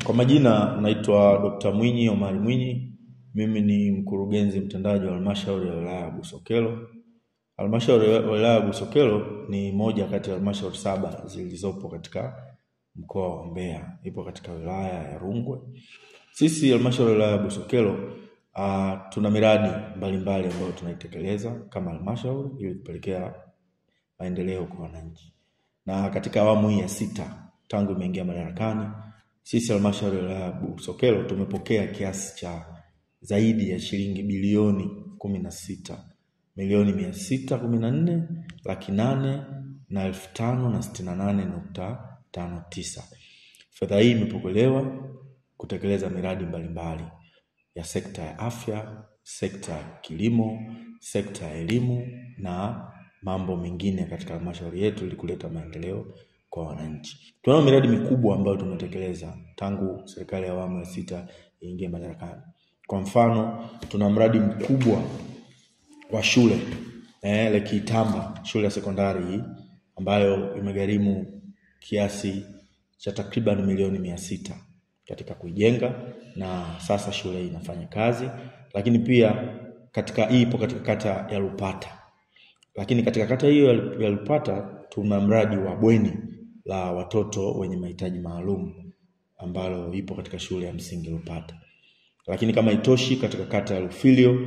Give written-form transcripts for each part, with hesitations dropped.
Kwa majina naitwa Dr. Mwinyi Omari Mwinyi. Mimi ni mkurugenzi mtendaji wa halmashauri ya wilaya ya Busokelo. Halmashauri ya wilaya ya Busokelo ni moja kati ya halmashauri 7 zilizopo katika mkoa wa Mbeya. Ipo katika wilaya ya Rungwe. Sisi halmashauri ya wilaya ya Busokelo tuna miradi mbalimbali ambayo tunaitekeleza kama halmashauri ili kupelekea maendeleo kwa wananchi. Na katika awamu hii ya 6 tangu imeingia madarakani, sisi halmashauri ya wilaya ya Busokelo tumepokea kiasi cha zaidi ya shilingi bilioni 16,614,868.59. Fedha hii imepokelewa kutekeleza miradi mbalimbali ya sekta ya afya, sekta ya kilimo, sekta ya elimu na mambo mengine katika halmashauri yetu ili kuleta maendeleo kwa wananchi. Tunao miradi mikubwa ambayo tumetekeleza tangu serikali ya awamu ya 6 iingie madarakani. Kwa mfano, tuna mradi mkubwa wa shule Lekitamba, shule ya sekondari hii ambayo imegharimu kiasi cha takriban milioni 600 katika kuijenga, na sasa shule hii inafanya kazi. Lakini pia ipo katika kata ya Lupata. Lakini katika kata hiyo ya Lupata tuna mradi wa bweni la watoto wenye mahitaji maalum ambalo ipo katika shule ya msingi Lupata. Lakini kama itoshi, katika kata ya Lufilio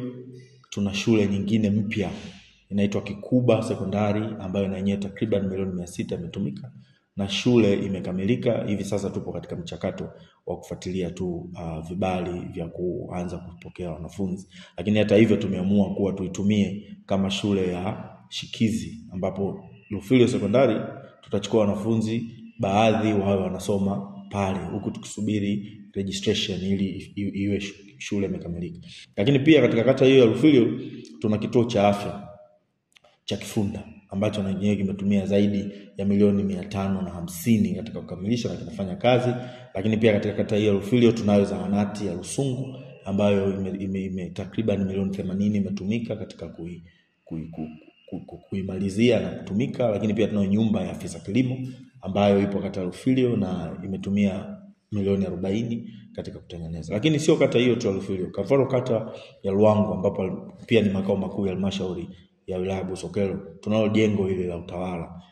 tuna shule nyingine mpya inaitwa Kikuba sekondari ambayo na yenyewe takriban milioni 600 imetumika na shule imekamilika. Hivi sasa tupo katika mchakato wa kufuatilia tu vibali vya kuanza kupokea wanafunzi. Lakini hata hivyo tumeamua kuwa tuitumie kama shule ya shikizi, ambapo Lufilio sekondari tutachukua wanafunzi baadhi wawe wanasoma pale huku tukisubiri registration ili iwe shule imekamilika. Lakini pia katika kata hiyo ya Lufilio tuna kituo cha afya cha Kifunda ambacho na yenyewe kimetumia zaidi ya milioni 550 katika kukamilisha na kinafanya kazi. Lakini pia katika kata hiyo ya Lufilio tunayo zahanati ya Lusungu ambayo takriban milioni 80 imetumika katika kuimalizia na kutumika. Lakini pia tunayo nyumba ya afisa kilimo ambayo ipo kata ya Lufilio na imetumia milioni 40 katika kutengeneza. Lakini sio kata hiyo tu ya Lufilio. Kwa mfano kata ya Luangwa ambapo pia ni makao makuu ya halmashauri ya wilaya ya Busokelo, tunalo jengo hili la utawala.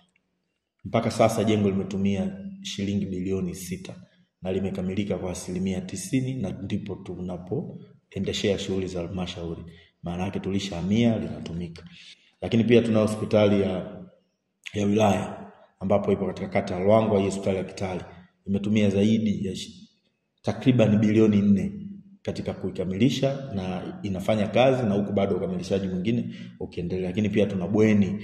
Mpaka sasa jengo limetumia shilingi bilioni 6 na limekamilika kwa 90%, na ndipo tunapoendeshea shughuli za halmashauri. Maana yake tulishahamia linatumika. Lakini pia tuna hospitali ya wilaya ambapo ipo katika kata ya Luangwa. Hii hospitali ya Kitale imetumia zaidi ya takriban bilioni 4 katika kuikamilisha na inafanya kazi, na huku bado ukamilishaji mwingine ukiendelea. Lakini pia tuna bweni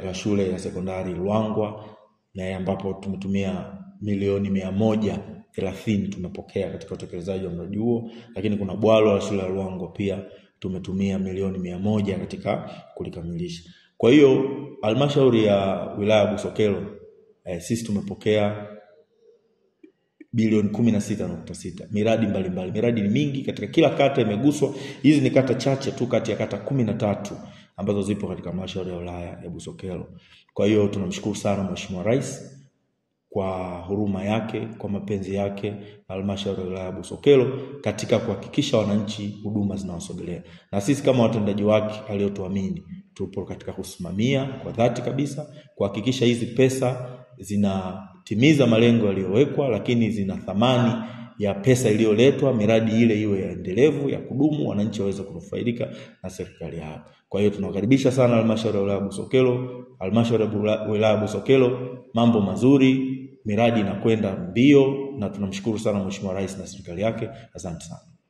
la shule ya sekondari Luangwa ambapo tumetumia milioni 130 tumepokea katika utekelezaji wa mradi huo. Lakini kuna bwalo la shule ya Luangwa pia tumetumia milioni 100 katika kulikamilisha. Kwa hiyo halmashauri ya wilaya ya Busokelo sisi tumepokea bilioni 16.6. Miradi mbalimbali. Miradi ni mingi katika kila kata imeguswa. Hizi ni kata chache tu kati ya kata 13 ambazo zipo katika halmashauri ya wilaya ya Busokelo. Kwa hiyo tunamshukuru sana Mheshimiwa Rais kwa huruma yake, kwa mapenzi yake na halmashauri ya wilaya ya Busokelo katika kuhakikisha wananchi huduma zinawasogelea. Na sisi kama watendaji wake aliyotuamini, tupo katika kusimamia kwa dhati kabisa kuhakikisha hizi pesa zinatimiza malengo yaliyowekwa, lakini zina thamani ya pesa iliyoletwa, miradi ile iwe ya endelevu, ya kudumu, wananchi waweze kunufaidika na serikali yao. Kwa hiyo tunakaribisha sana halmashauri ya wilaya ya Busokelo. Halmashauri ya wilaya ya Busokelo mambo mazuri, miradi inakwenda mbio, na tunamshukuru sana Mheshimiwa Rais na serikali yake. Asante sana.